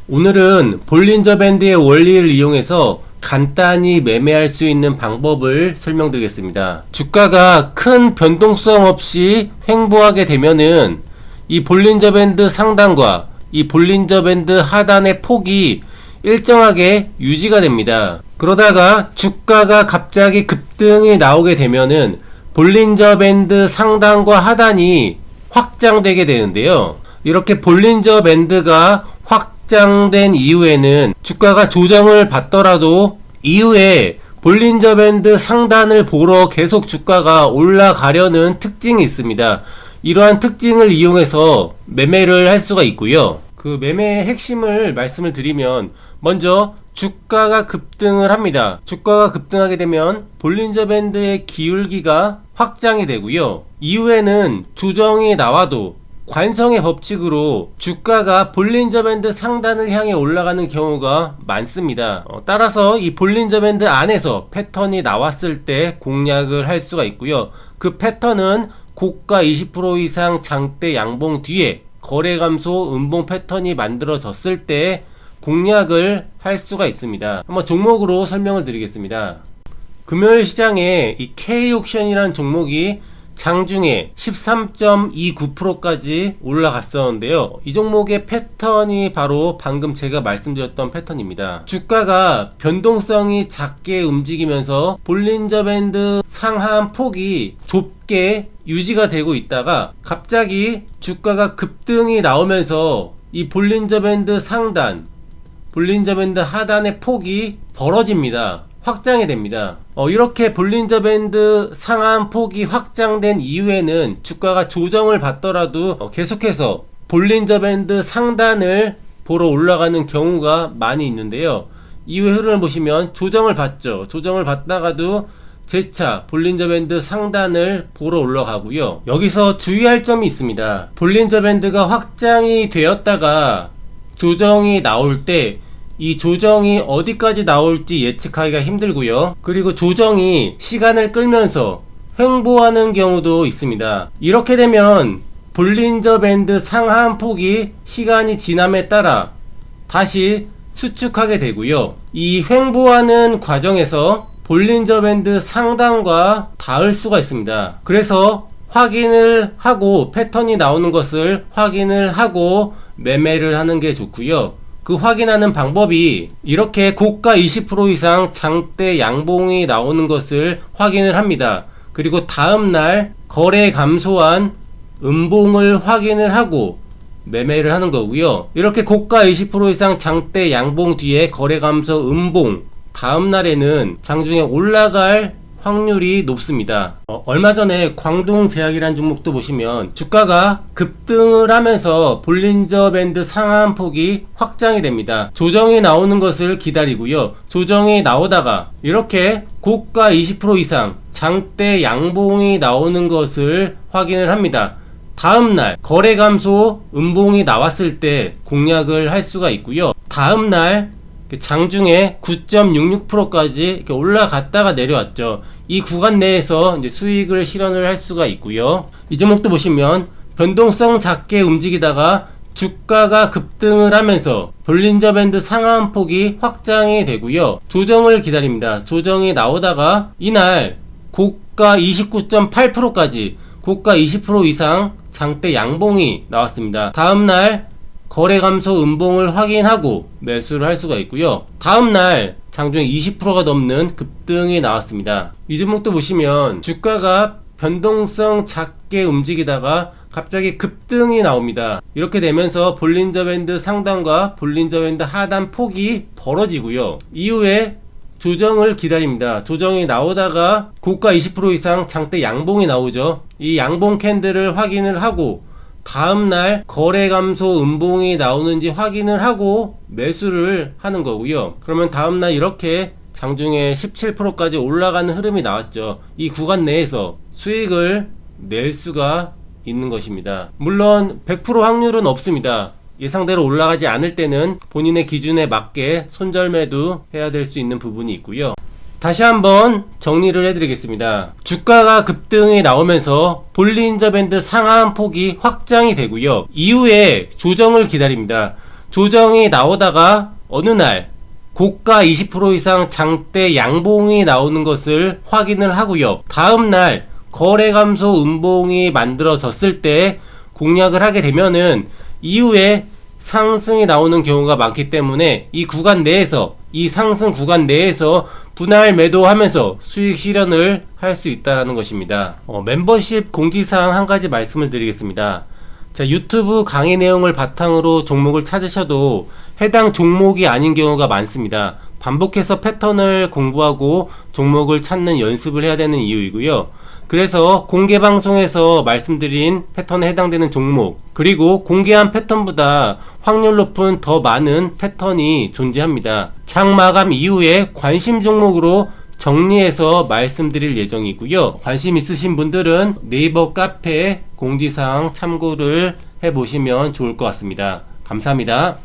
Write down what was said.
오늘은 볼린저 밴드의 원리를 이용해서 간단히 매매할 수 있는 방법을 설명드리겠습니다. 주가가 큰 변동성 없이 횡보하게 되면은 이 볼린저 밴드 상단과 이 볼린저 밴드 하단의 폭이 일정하게 유지가 됩니다. 그러다가 주가가 갑자기 급등이 나오게 되면은 볼린저 밴드 상단과 하단이 확장되게 되는데요. 이렇게 볼린저 밴드가 확장된 이후에는 주가가 조정을 받더라도 이후에 볼린저 밴드 상단을 보러 계속 주가가 올라가려는 특징이 있습니다. 이러한 특징을 이용해서 매매를 할 수가 있고요. 그 매매의 핵심을 말씀을 드리면, 먼저 주가가 급등을 합니다. 주가가 급등하게 되면 볼린저 밴드의 기울기가 확장이 되고요. 이후에는 조정이 나와도 관성의 법칙으로 주가가 볼린저 밴드 상단을 향해 올라가는 경우가 많습니다. 따라서 이 볼린저 밴드 안에서 패턴이 나왔을 때 공략을 할 수가 있고요. 그 패턴은 고가 20% 이상 장대 양봉 뒤에 거래 감소 음봉 패턴이 만들어졌을 때 공략을 할 수가 있습니다. 한번 종목으로 설명을 드리겠습니다. 금요일 시장에 이 K옥션이라는 종목이 장중에 13.29%까지 올라갔었는데요. 이 종목의 패턴이 바로 방금 제가 말씀드렸던 패턴입니다. 주가가 변동성이 작게 움직이면서 볼린저 밴드 상하한 폭이 좁게 유지가 되고 있다가 갑자기 주가가 급등이 나오면서 이 볼린저 밴드 상단, 볼린저 밴드 하단의 폭이 벌어집니다. 확장이 됩니다. 이렇게 볼린저 밴드 상한 폭이 확장된 이후에는 주가가 조정을 받더라도 계속해서 볼린저 밴드 상단을 보러 올라가는 경우가 많이 있는데요. 이후의 흐름을 보시면 조정을 받죠. 조정을 받다가도 재차 볼린저 밴드 상단을 보러 올라가고요. 여기서 주의할 점이 있습니다. 볼린저 밴드가 확장이 되었다가 조정이 나올 때 이 조정이 어디까지 나올지 예측하기가 힘들고요. 그리고 조정이 시간을 끌면서 횡보하는 경우도 있습니다. 이렇게 되면 볼린저 밴드 상하한 폭이 시간이 지남에 따라 다시 수축하게 되고요. 이 횡보하는 과정에서 볼린저 밴드 상단과 닿을 수가 있습니다. 그래서 확인을 하고 패턴이 나오는 것을 확인을 하고 매매를 하는 게 좋고요. 그 확인하는 방법이 이렇게 고가 20% 이상 장대 양봉이 나오는 것을 확인을 합니다. 그리고 다음날 거래 감소한 음봉을 확인을 하고 매매를 하는 거고요. 이렇게 고가 20% 이상 장대 양봉 뒤에 거래 감소 음봉, 다음날에는 장중에 올라갈 확률이 높습니다. 얼마 전에 광동제약이라는 종목도 보시면 주가가 급등을 하면서 볼린저 밴드 상한 폭이 확장이 됩니다. 조정이 나오는 것을 기다리고요. 조정이 나오다가 이렇게 고가 20% 이상 장대 양봉이 나오는 것을 확인을 합니다. 다음날 거래 감소 음봉이 나왔을 때 공략을 할 수가 있고요. 다음날 장중에 9.66%까지 이렇게 올라갔다가 내려왔죠. 이 구간 내에서 이제 수익을 실현을 할 수가 있고요. 이 종목도 보시면 변동성 작게 움직이다가 주가가 급등을 하면서 볼린저 밴드 상하한 폭이 확장이 되고요. 조정을 기다립니다. 조정이 나오다가 이날 고가 29.8%까지 고가 20% 이상 장대 양봉이 나왔습니다. 다음날 거래 감소 음봉을 확인하고 매수를 할 수가 있고요. 다음날 장중에 20%가 넘는 급등이 나왔습니다. 이 종목도 보시면 주가가 변동성 작게 움직이다가 갑자기 급등이 나옵니다. 이렇게 되면서 볼린저 밴드 상단과 볼린저 밴드 하단 폭이 벌어지고요. 이후에 조정을 기다립니다. 조정이 나오다가 고가 20% 이상 장대 양봉이 나오죠. 이 양봉 캔들을 확인을 하고 다음날 거래 감소 음봉이 나오는지 확인을 하고 매수를 하는 거고요. 그러면 다음날 이렇게 장중에 17%까지 올라가는 흐름이 나왔죠. 이 구간 내에서 수익을 낼 수가 있는 것입니다. 물론 100% 확률은 없습니다. 예상대로 올라가지 않을 때는 본인의 기준에 맞게 손절매도 해야 될 수 있는 부분이 있고요. 다시 한번 정리를 해드리겠습니다. 주가가 급등이 나오면서 볼린저 밴드 상하한 폭이 확장이 되고요. 이후에 조정을 기다립니다. 조정이 나오다가 어느 날 고가 20% 이상 장대 양봉이 나오는 것을 확인을 하고요. 다음 날 거래 감소 음봉이 만들어졌을 때 공략을 하게 되면은 이후에 상승이 나오는 경우가 많기 때문에 이 구간 내에서, 이 상승 구간 내에서 분할 매도하면서 수익 실현을 할 수 있다는 것입니다. 멤버십 공지사항 한 가지 말씀을 드리겠습니다. 자, 유튜브 강의 내용을 바탕으로 종목을 찾으셔도 해당 종목이 아닌 경우가 많습니다. 반복해서 패턴을 공부하고 종목을 찾는 연습을 해야 되는 이유이고요. 그래서 공개 방송에서 말씀드린 패턴에 해당되는 종목, 그리고 공개한 패턴보다 확률 높은 더 많은 패턴이 존재합니다. 장 마감 이후에 관심 종목으로 정리해서 말씀드릴 예정이고요. 관심 있으신 분들은 네이버 카페 공지사항 참고를 해보시면 좋을 것 같습니다. 감사합니다.